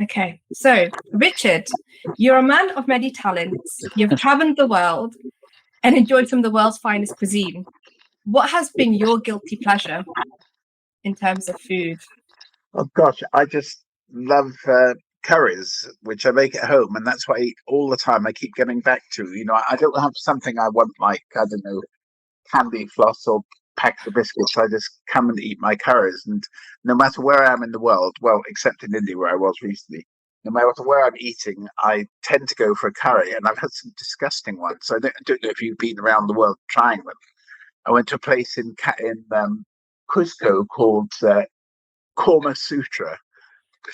Okay, so Richard, you're a man of many talents. You've traveled the world and enjoyed some of the world's finest cuisine. What has been your guilty pleasure in terms of food? Oh gosh, I just love curries, which I make at home, and that's what I eat all the time. I keep getting back to. I don't have something I want like I don't know candy floss or packets of biscuits. I just come and eat my curries, and no matter where I am in the world, well, except in India where I was recently, no matter where I'm eating, I tend to go for a curry, and I've had some disgusting ones. I don't know if you've been around the world trying them. I went to a place in Cusco called Korma Sutra,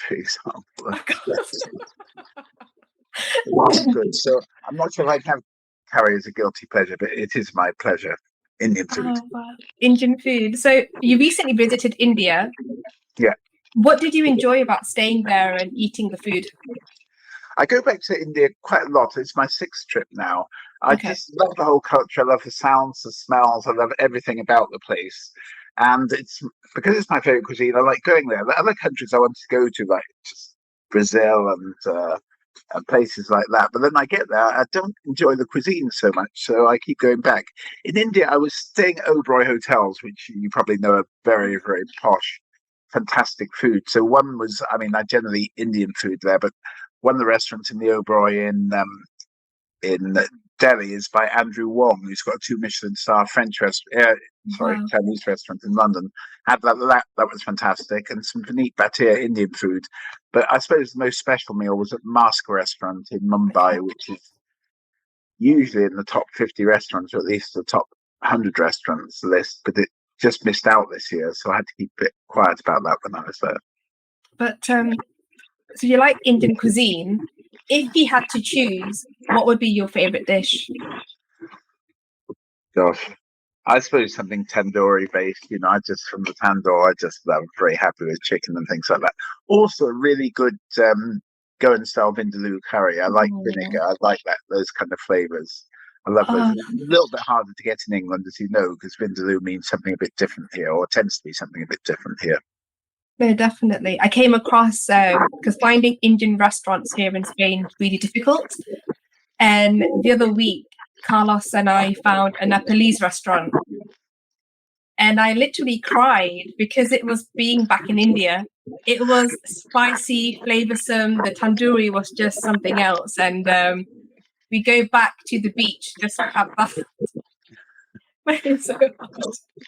for example. Oh, God. It was good. So I'm not sure if I can have curry as a guilty pleasure, but it is my pleasure. Indian food. Oh, wow. Indian food. So you recently visited India. Yeah. What did you enjoy about staying there and eating the food? I go back to India quite a lot. It's my sixth trip now. I Okay. just love the whole culture. I love the sounds, the smells. I love everything about the place. And it's because it's my favorite cuisine. I like going there. The other countries I want to go to, like just Brazil and places like that. But then I get there, I don't enjoy the cuisine so much, so I keep going back. In India, I was staying at Oberoi hotels, which you probably know are very, very posh, fantastic food. So one was, I mean, I generally eat Indian food there, but one of the restaurants in the Oberoi in Delhi is by Andrew Wong, who's got a two Michelin star Wow. Chinese restaurant in London. Had that was fantastic, and some Vineet Bhatia Indian food. But I suppose the most special meal was at Mask Restaurant in Okay. Mumbai, which is usually in the top 50 restaurants, or at least the top 100 restaurants list. But it just missed out this year, so I had to keep a bit quiet about that when I was there. But so you like Indian cuisine. If you had to choose, what would be your favorite dish? Gosh. I suppose something tandoori based, I just from the tandoor, I just love very happy with chicken and things like that. Also, a really good Goan style vindaloo curry. I like Oh, vinegar. I like those kind of flavors. I love those. oh, A little bit harder to get in England, as you know, because vindaloo means something a bit different here, or tends to be something a bit different here. no, definitely. I came across because finding Indian restaurants here in Spain is really difficult. And the other week, Carlos and I found a Nepalese restaurant, and I literally cried because it was being back in India. It was spicy, flavoursome. The tandoori was just something else, and we go back to the beach just to have that. It's so hard.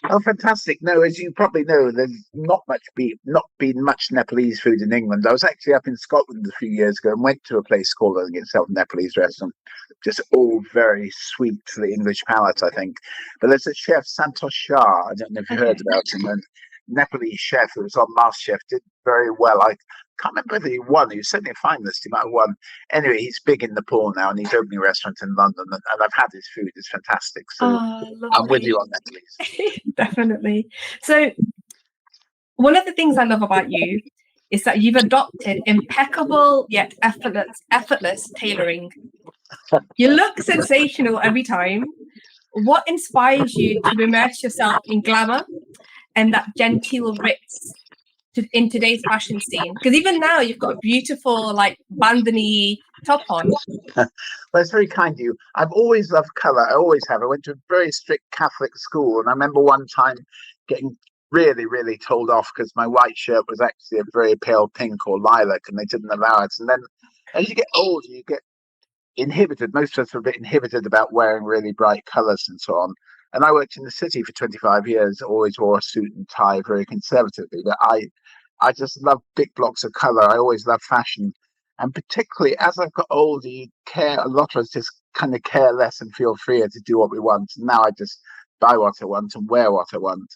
Oh, fantastic! No, as you probably know, there's not been much Nepalese food in England. I was actually up in Scotland a few years ago and went to a place called, I think it's a Nepalese restaurant, just all very sweet for the English palate, I think. But there's a chef, Santosh Shah. I don't know if you heard Okay. about him. And Nepalese chef who was on MasterChef, did very well. I can't remember whether he won. He was certainly a finalist. He might have won. Anyway, he's big in Nepal now, and he's opening a restaurant in London. And I've had his food; it's fantastic. So Oh, I'm with lovely. you on Nepalese. Definitely. So, one of the things I love about you is that you've adopted impeccable yet effortless tailoring. You look sensational every time. What inspires you to immerse yourself in glamour and that genteel ritz in today's fashion scene? Because even now you've got a beautiful like bandani top on. Well, it's very kind of you. I've always loved colour. I always have. I went to a very strict Catholic school, and I remember one time getting really, really told off because my white shirt was actually a very pale pink or lilac, and they didn't allow it. And then as you get older, you get inhibited. Most of us are a bit inhibited about wearing really bright colours and so on. And I worked in the city for 25 years, always wore a suit and tie very conservatively. But I just love big blocks of colour. I always love fashion. And particularly as I've got older, you care a lot of us just kind of care less and feel freer to do what we want. And now I just buy what I want and wear what I want.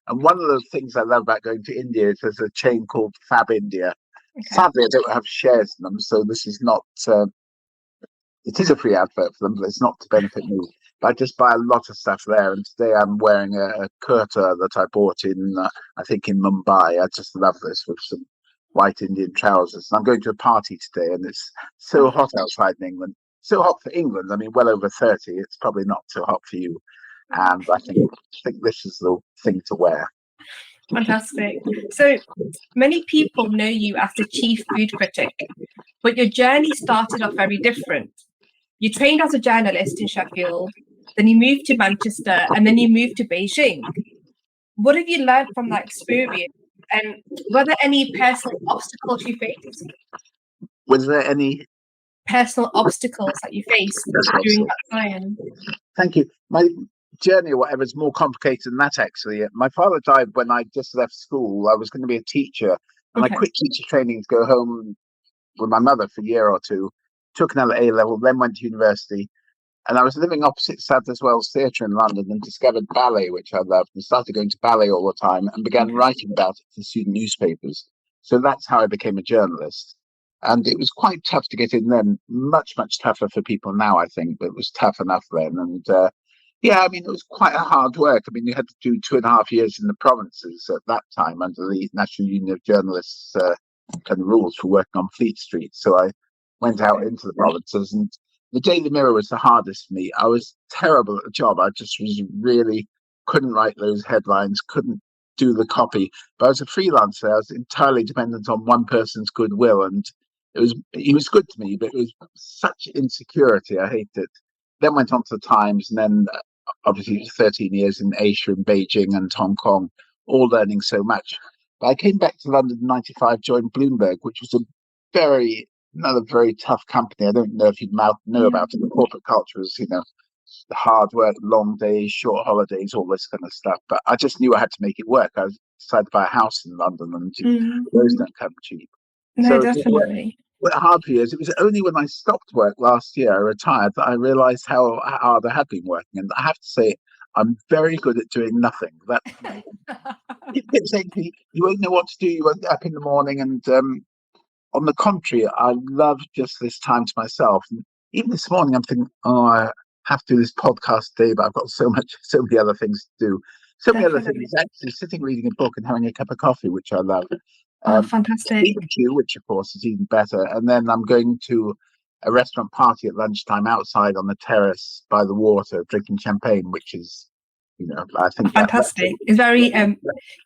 And one of the things I love about going to India is there's a chain called Fab India. Okay. Sadly, I don't have shares in them, so this is not. It is a free advert for them, but it's not to benefit me. But I just buy a lot of stuff there, and today I'm wearing a kurta that I bought I think in Mumbai. I just love this with some white Indian trousers. And I'm going to a party today, and it's so Oh, hot outside in England. So hot for England. I mean, well over 30. It's probably not so hot for you. And I think this is the thing to wear. Fantastic. So many people know you as the chief food critic, but your journey started off very different. You trained as a journalist in Sheffield, then you moved to Manchester, and then you moved to Beijing. What have you learned from that experience? And were there any personal obstacles you faced? Was there any? Personal obstacles that you faced during that time? Thank you. My journey or whatever is more complicated than that, actually. My father died when I just left school. I was going to be a teacher, and I Okay. quit teacher training to go home with my mother for a year or two, took another A level, then went to university. And I was living opposite Sadler's Wells Theatre in London and discovered ballet, which I loved, and started going to ballet all the time and began Okay. writing about it for student newspapers. So that's how I became a journalist. And it was quite tough to get in then, much, much tougher for people now, I think, but it was tough enough then. And yeah, I mean, it was quite a hard work. I mean, you had to do 2.5 years in the provinces at that time under the National Union of Journalists kind of rules for working on Fleet Street. So I went out into the provinces, and the Daily Mirror was the hardest for me. I was terrible at the job. I just was really couldn't write those headlines, couldn't do the copy. But I was a freelancer. I was entirely dependent on one person's goodwill, and he was good to me, but it was such insecurity. I hated it. Then went on to the Times, and then obviously 13 years in Asia and Beijing and Hong Kong, all learning so much. But I came back to London in '95, joined Bloomberg, which was another very tough company. I don't know if you know Yeah. about it. The corporate culture was, the hard work, long days, short holidays, all this kind of stuff. But I just knew I had to make it work. I decided to buy a house in London, and those don't come cheap. No, So it just definitely. went hard for years. It was only when I stopped work last year, I retired, that I realised how hard I had been working. And I have to say, I'm very good at doing nothing. That people keep saying to me, "You won't know what to do. You won't get up in the morning." And on the contrary, I love just this time to myself. And even this morning, I'm thinking, "Oh, I have to do this podcast today, but I've got so many other things to do. So many other Definitely. things. Actually, sitting reading a book and having a cup of coffee, which I love. Oh, fantastic. Speaking to you, which of course is even better. And then I'm going to a restaurant party at lunchtime outside on the terrace by the water, drinking champagne, which is, I think Fantastic. It's very so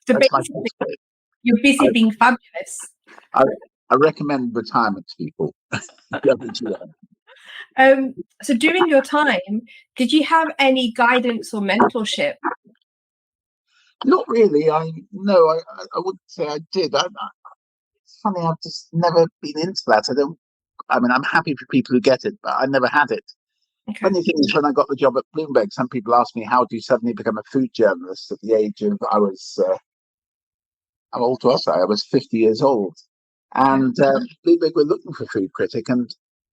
that's my basically you're busy I, being fabulous. I, I recommend retirement to people. Lovely to learn. So during your time, did you have any guidance or mentorship? Not really. I wouldn't say I did. It's funny. I've just never been into that. I mean, I'm happy for people who get it, but I never had it. Okay. Funny thing is, when I got the job at Bloomberg, some people asked me, "How do you suddenly become a food journalist?" At the age of, how old was I? I was 50 years old, Okay. and Bloomberg were looking for food critic, and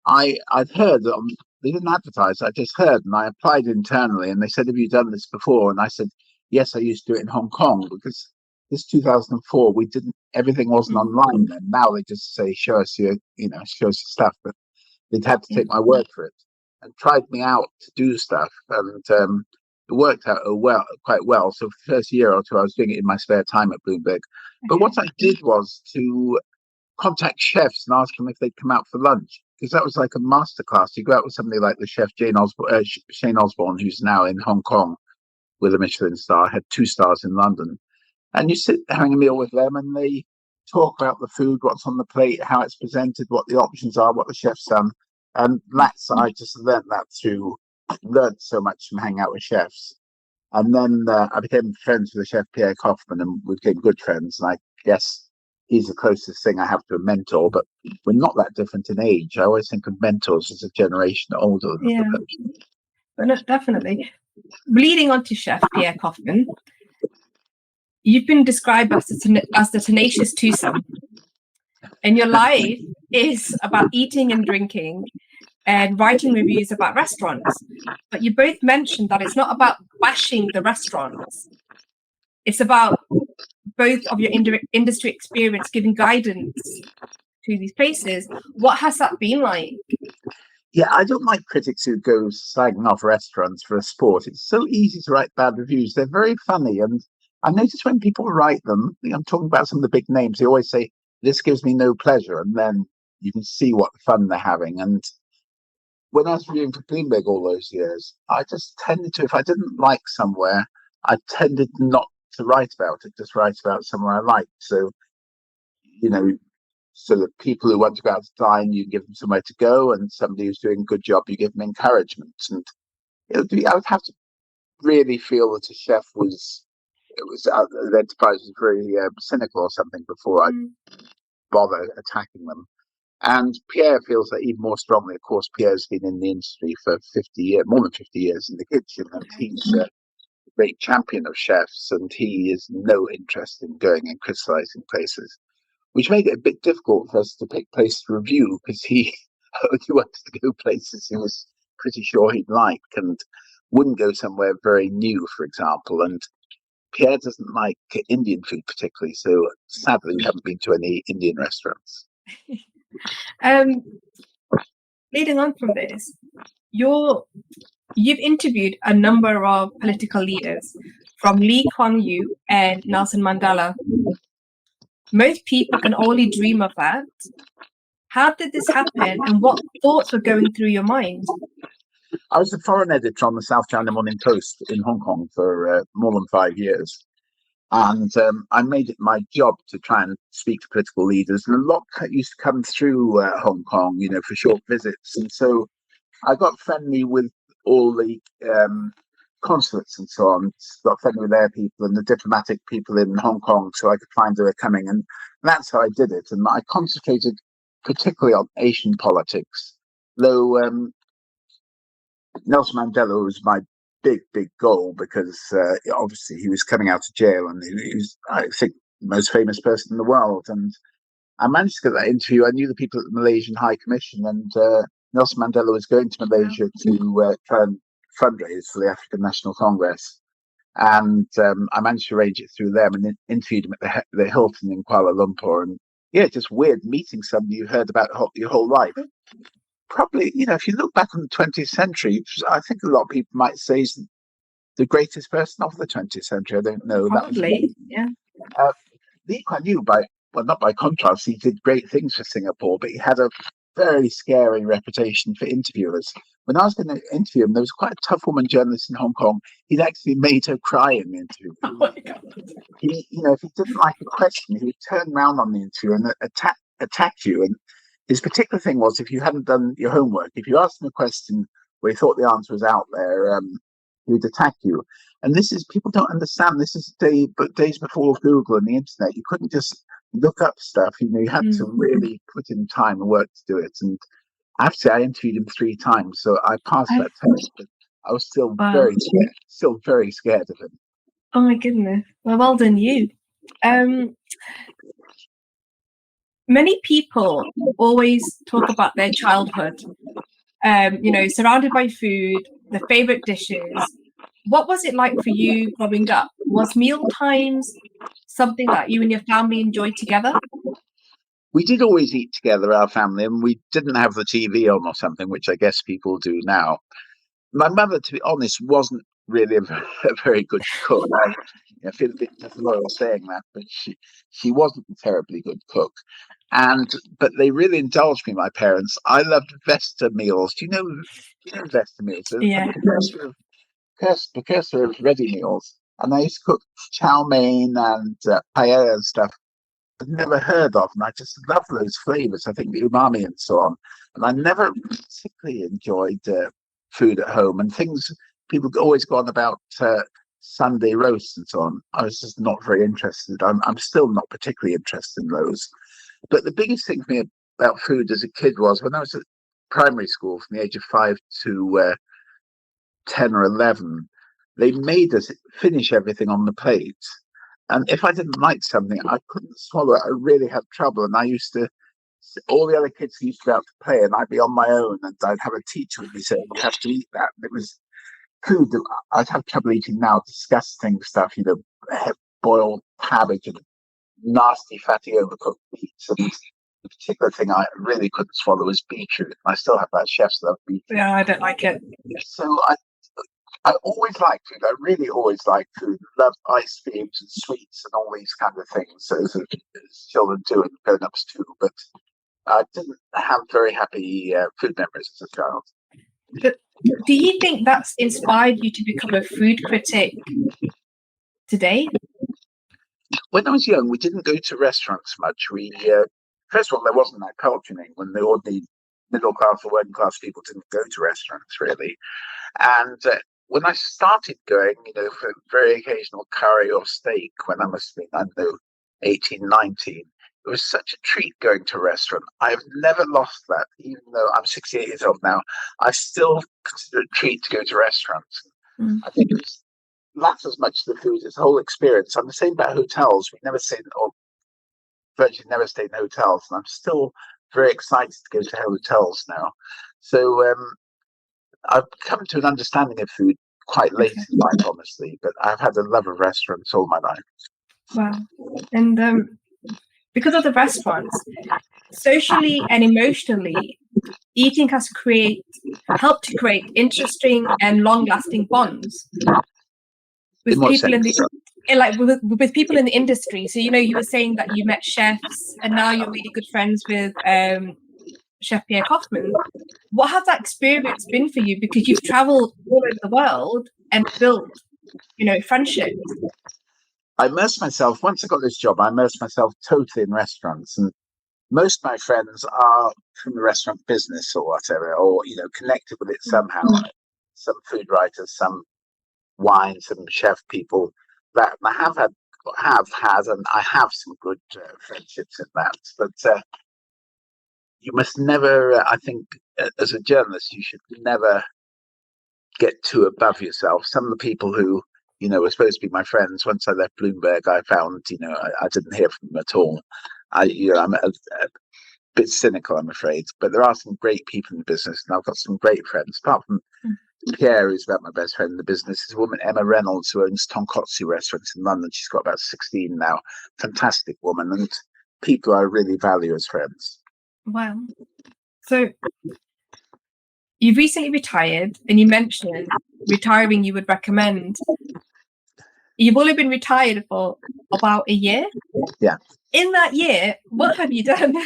I'd heard that they didn't advertise. I just heard, and I applied internally, and they said, "Have you done this before?" And I said, "Yes, I used to do it in Hong Kong because this 2004 we didn't. Everything wasn't online then. Now they just say, show us your stuff." But they'd had to Yeah. take my word for it, and tried me out to do stuff, and it worked out quite well. So for the first year or two, I was doing it in my spare time at Bloomberg. But Okay. what I did was to contact chefs and ask them if they'd come out for lunch, because that was like a masterclass. You go out with somebody like the chef Shane Osborne, who's now in Hong Kong with a Michelin star, had 2 stars in London, and you sit having a meal with them, and they talk about the food, what's on the plate, how it's presented, what the options are, what the chef's done. And I just learned so much from hanging out with chefs. And then I became friends with the chef Pierre Kaufman, and we became good friends. And I guess he's the closest thing I have to a mentor, but we're not that different in age. I always think of mentors as a generation older than the Yeah. person. But no, definitely. Leading on to Chef Pierre Kaufman, you've been described as the tenacious twosome, and your life is about eating and drinking and writing reviews about restaurants. But you both mentioned that it's not about bashing the restaurants. It's about both of your industry experience giving guidance to these places. What has that been like? Yeah, I don't like critics who go slagging off restaurants for a sport. It's so easy to write bad reviews. They're very funny. And I notice when people write them, I'm talking about some of the big names, they always say, "This gives me no pleasure." And then you can see what fun they're having. And when I was reviewing for Bloomberg all those years, I just tended to, if I didn't like somewhere, I tended not to write about it, just write about somewhere I liked. So, you know, sort of people who want to go out to dine, you give them somewhere to go, and somebody who's doing a good job, you give them encouragement. And I would have to really feel that a chef was, the enterprise was very cynical or something before I bother attacking them. And Pierre feels that even more strongly. Of course, Pierre's been in the industry for 50 years, more than 50 years in the kitchen, and he's a great champion of chefs, and he has no interest in going and criticizing places, which made it a bit difficult for us to pick places to review, because he only wanted to go places he was pretty sure he'd like and wouldn't go somewhere very new, for example. And Pierre doesn't like Indian food particularly, so sadly we haven't been to any Indian restaurants. Leading on from this, you've interviewed a number of political leaders, from Lee Kuan Yew and Nelson Mandela. Most people can only dream of that. How did this happen, and what thoughts were going through your mind? I was the foreign editor on the South China Morning Post in Hong Kong for more than 5 years. And I made it my job to try and speak to political leaders. And a lot used to come through Hong Kong, for short visits. And so I got friendly with all the consulates and so on, got friendly with their people and the diplomatic people in Hong Kong, so I could find they were coming. And that's how I did it. And I concentrated particularly on Asian politics, though Nelson Mandela was my big goal, because obviously he was coming out of jail, and he was, I think, the most famous person in the world. And I managed to get that interview. I knew the people at the Malaysian High Commission, and Nelson Mandela was going to Malaysia to try and fundraise for the African National Congress. And I managed to arrange it through them, and interviewed him at the Hilton in Kuala Lumpur. And yeah, just weird meeting somebody you heard about your whole life. Probably, if you look back on the 20th century, I think a lot of people might say he's the greatest person of the 20th century. I don't know. Probably, yeah. Lee Kuan Yew, not by contrast, he did great things for Singapore, but he had a very scary reputation for interviewers. When I was going to interview him, there was quite a tough woman journalist in Hong Kong. He'd actually made her cry in the interview. Oh my God. He, if he didn't like a question, he would turn around on the interview and attack you. And his particular thing was, if you hadn't done your homework, if you asked him a question where he thought the answer was out there, he would attack you. And people don't understand, this is days before Google and the internet. You couldn't just look up stuff, you had to really put in time and work to do it. And I have to say, I interviewed him 3 times, so I passed that test, but I was still very scared of him. Oh my goodness. Well done you. Many people always talk about their childhood, surrounded by food, their favorite dishes. What was it like for you growing up? Was meal times something that you and your family enjoyed together? We did always eat together, our family, and we didn't have the TV on or something, which I guess people do now. My mother, to be honest, wasn't really a very good cook. I feel a bit disloyal saying that, but she wasn't a terribly good cook. But they really indulged me, my parents. I loved Vesta meals. Do you know Vesta meals? Yeah. Precursor of ready meals. And I used to cook chow mein and paella and stuff I'd never heard of, and I just love those flavors. I think the umami and so on. And I never particularly enjoyed food at home, and things people always go on about Sunday roasts and so on. I was just not very interested. I'm still not particularly interested in those. But the biggest thing for me about food as a kid was when I was at primary school, from the age of 5 to 10 or 11, they made us finish everything on the plate. And if I didn't like something, I couldn't swallow it. I really had trouble. And all the other kids used to be able to play, and I'd be on my own, and I'd have a teacher with me saying, you have to eat that. And it was food that I'd have trouble eating now, disgusting stuff, boiled cabbage and nasty, fatty, overcooked meats. And the particular thing I really couldn't swallow was beetroot. I still have that chef's love beetroot. Yeah, I don't like it. So I always liked food. I really always liked food. Loved ice creams and sweets and all these kind of things, as children do and grown-ups too. But I didn't have very happy food memories as a child. But do you think that's inspired you to become a food critic today? when I was young, we didn't go to restaurants much. First of all, there wasn't that culture in England. The ordinary middle class or working class people didn't go to restaurants really. And when I started going, for very occasional curry or steak, when I must have been, I don't know, 18, 19, it was such a treat going to a restaurant. I've never lost that, even though I'm 68 years old now. I still consider it a treat to go to restaurants. I think it's not as much the food, it's the whole experience. I'm the same about hotels. We never stayed, or virtually never stayed in hotels, and I'm still very excited to go to hotels now. So I've come to an understanding of food quite late in life, honestly, but I've had a love of restaurants all my life. Wow. And because of the restaurants, socially and emotionally, eating has helped to create interesting and long-lasting bonds with people with people in the industry. So you were saying that you met chefs, and now you're really good friends with Chef Pierre Kaufman. What has that experience been for you? Because you've traveled all over the world and built, friendships. I immersed myself, once I got this job, I immersed myself totally in restaurants. And most of my friends are from the restaurant business or whatever, or, connected with it somehow. Some food writers, some wine, some chef people. That I have had, and I have some good friendships in that. But you must never, I think, as a journalist, you should never get too above yourself. Some of the people who, were supposed to be my friends, once I left Bloomberg, I found, I didn't hear from them at all. I'm a bit cynical, I'm afraid, but there are some great people in the business, and I've got some great friends. Apart from Pierre, who's about my best friend in the business, is a woman, Emma Reynolds, who owns tonkotsu restaurants in London. She's got about 16 now. Fantastic woman, and people I really value as friends. Wow. So you've recently retired, and you mentioned retiring you would recommend. You've only been retired for about a year. Yeah. In that year, what have you done?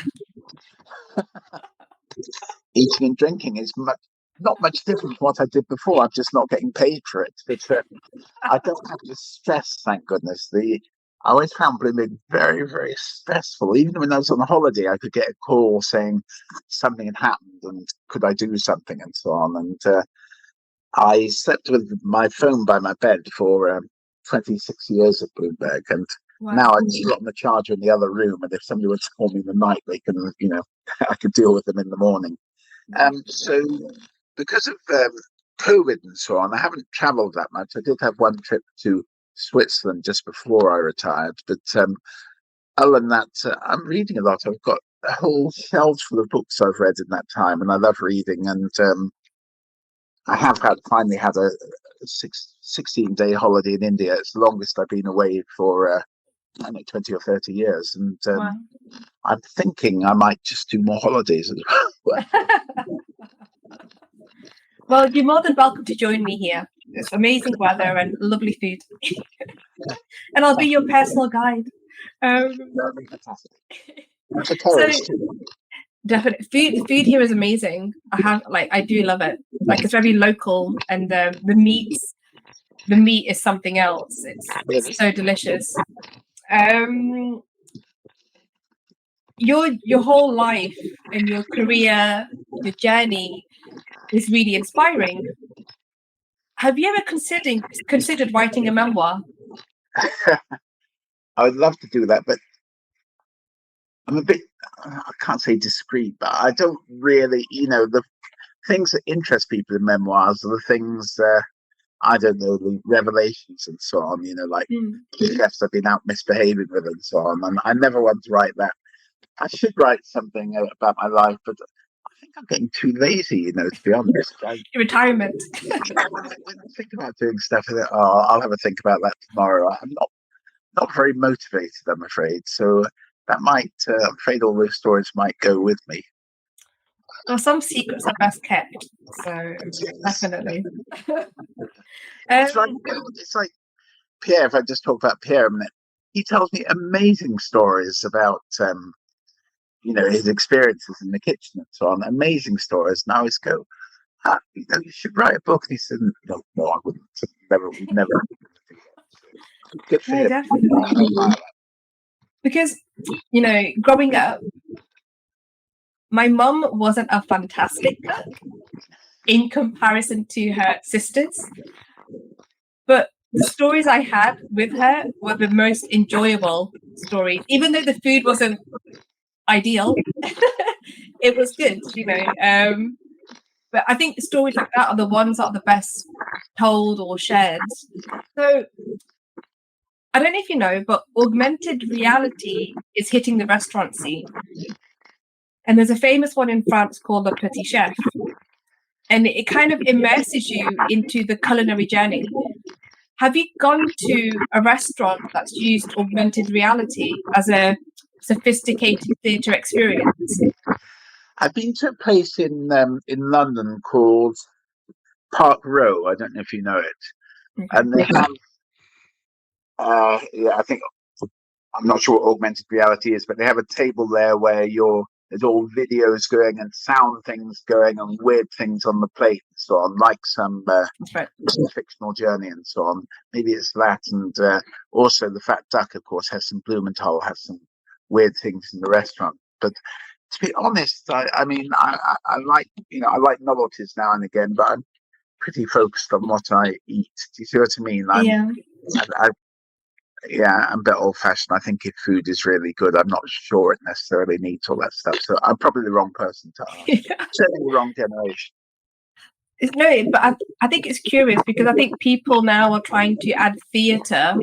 Eating and drinking is not much different from what I did before. I'm just not getting paid for it. But I don't have the stress, thank goodness. I always found Blooming very, very stressful. Even when I was on a holiday, I could get a call saying something had happened and could I do something and so on. And I slept with my phone by my bed for 26 years at Bloomberg, and now I just got on the charger in the other room, and if somebody wants to call me in the night, they can, I could deal with them in the morning. So because of COVID and so on, I haven't travelled that much. I did have one trip to Switzerland just before I retired, but other than that, I'm reading a lot. I've got a whole shelf full of books I've read in that time, and I love reading. And I have finally had a 16-day holiday in India. It's the longest I've been away for 20 or 30 years. And I'm thinking I might just do more holidays as well. Well, you're more than welcome to join me here. It's amazing weather and lovely food. And I'll be your personal guide. That'd be fantastic. So, definitely, food here is amazing. I do love it. Like, it's very local, and the meat is something else. It's so delicious. Your whole life and your career, your journey is really inspiring. Have you ever considered writing a memoir? I would love to do that, but I'm a bit, I can't say discreet, but I don't really, the things that interest people in memoirs are the things, I don't know, the revelations and so on, like the chefs I've been out misbehaving with and so on. And I never want to write that. I should write something about my life, but I think I'm getting too lazy, to be honest. Retirement. When I think about doing stuff, I'll have a think about that tomorrow. I'm not very motivated, I'm afraid. So that might, I'm afraid all those stories might go with me. Well, some secrets are best kept, so definitely. It's like Pierre, if I just talk about Pierre a minute, he tells me amazing stories about, his experiences in the kitchen and so on, amazing stories. And I always go, you should write a book. And he said, no, I wouldn't. We'd never. Yeah, definitely. Because, growing up, my mum wasn't a fantastic cook in comparison to her sisters, but the stories I had with her were the most enjoyable stories. Even though the food wasn't ideal, it was good, but I think stories like that are the ones that are the best told or shared. So I don't know if you know, but augmented reality is hitting the restaurant scene. And there's a famous one in France called the Petit Chef. And it kind of immerses you into the culinary journey. Have you gone to a restaurant that's used augmented reality as a sophisticated theatre experience? I've been to a place in London called Park Row. I don't know if you know it, Okay. and they have. I think I'm not sure what augmented reality is, but they have a table there where there's all videos going and sound things going and weird things on the plate and so on, like some Right. fictional journey and so on. Maybe it's that, and also the Fat Duck, of course, has some Blumenthal, has some weird things in the restaurant. But to be honest, I mean, I like I like novelties now and again, but I'm pretty focused on what I eat. Do you see what I mean? Yeah. I'm a bit old-fashioned. I think if food is really good, I'm not sure it necessarily needs all that stuff. So I'm probably the wrong person to ask. Certainly the wrong generation. No, but I think it's curious because I think people now are trying to add theatre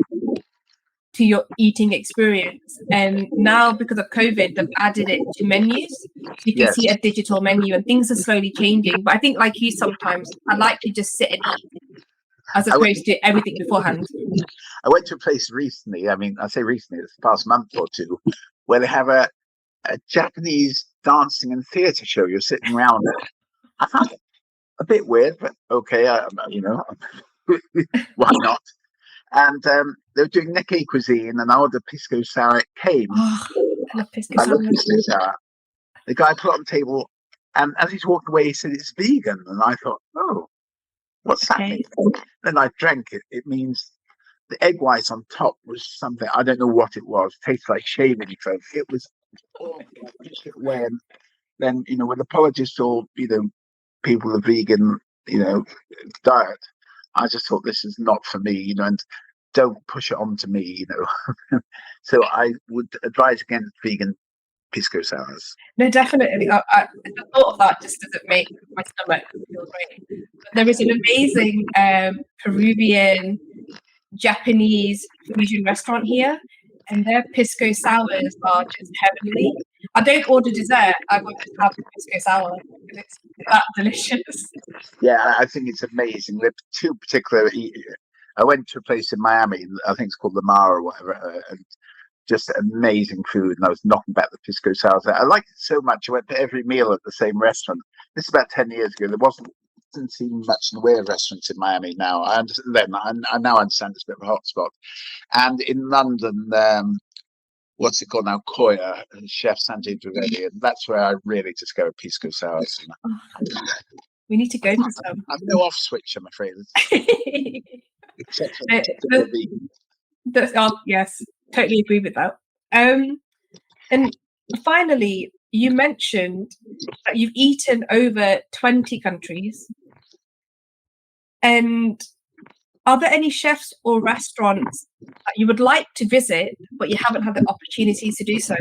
to your eating experience. And now, because of COVID, they've added it to menus. You can see a digital menu and things are slowly changing. But I think, like you, sometimes I like to just sit and eat as opposed to everything beforehand. I went to a place recently. I mean, I say recently, it's the past month or two, where they have a Japanese dancing and theatre show. You're sitting around it. I found it a bit weird, but okay, why not? And they were doing Nikkei cuisine, and I ordered pisco sour. It came. Oh, I love pisco I sour. love pisco sour. The guy put it on the table, and as he's walking away, he said it's vegan. And I thought, oh, what's that mean? Then I drank it. It means the egg white on top was something, I don't know what it was. It tasted like shaving foam. It was when then, with apologists or, people of vegan, diet, I just thought this is not for me, and don't push it on to me, So I would advise against vegan pisco sours. No, definitely. I the thought of that just doesn't make my stomach feel great. But there is an amazing Peruvian Japanese fusion restaurant here, and their pisco sours are just heavenly. I don't order dessert. I will just have the pisco sour because it's that delicious. Yeah, I think it's amazing. There are two particular. I went to a place in Miami. I think it's called Lamar or whatever, and just amazing food. And I was knocking back the pisco sours. I liked it so much. I went to every meal at the same restaurant. This is about 10 years ago. Didn't seem much in the way of restaurants in Miami now. I now understand it's a bit of a hotspot. And in London, what's it called now? Koya, Chef Sanjay Dwivedi, and that's where I really discovered pisco sours. We need to go to some. I'm no off switch, I'm afraid. Except for yes, totally agree with that. And finally, you mentioned that you've eaten over 20 countries. And are there any chefs or restaurants that you would like to visit, but you haven't had the opportunity to do so?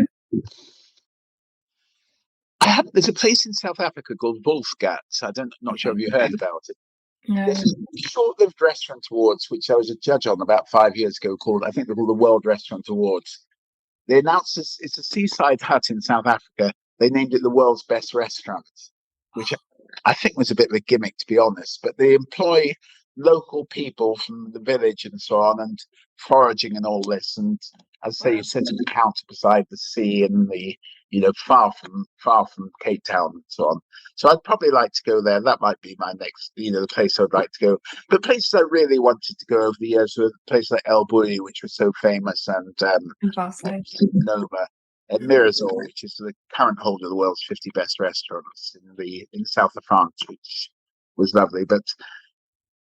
There's a place in South Africa called Wolfgat. Not sure if you heard about it. No. There's a short-lived restaurant awards, which I was a judge on about 5 years ago, I think they're called the World Restaurant Awards. They announced it's a seaside hut in South Africa. They named it the world's best restaurant, which I think was a bit of a gimmick, to be honest. But they employ local people from the village and so on, and foraging and all this. And as I say, you sit at the counter beside the sea and the far from Cape Town and so on. So I'd probably like to go there. That might be my next, the place I'd like to go. But places I really wanted to go over the years were places like El Bulli, which was so famous, and Nova, and Mirazol, which is the current holder of the world's 50 best restaurants in south of France, which was lovely. But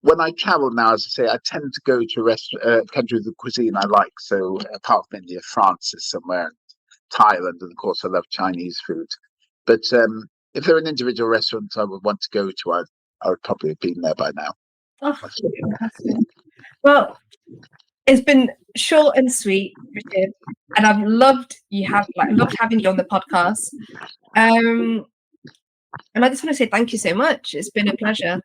when I travel now, as I say, I tend to go to countries with cuisine I like. So apart from India, France is somewhere, Thailand, and of course I love Chinese food. But if there are an individual restaurant I would want to go to, I would probably have been there by now. Oh, fantastic. Well, it's been short and sweet, Richard, and I've loved loved having you on the podcast. And I just want to say thank you so much. It's been a pleasure.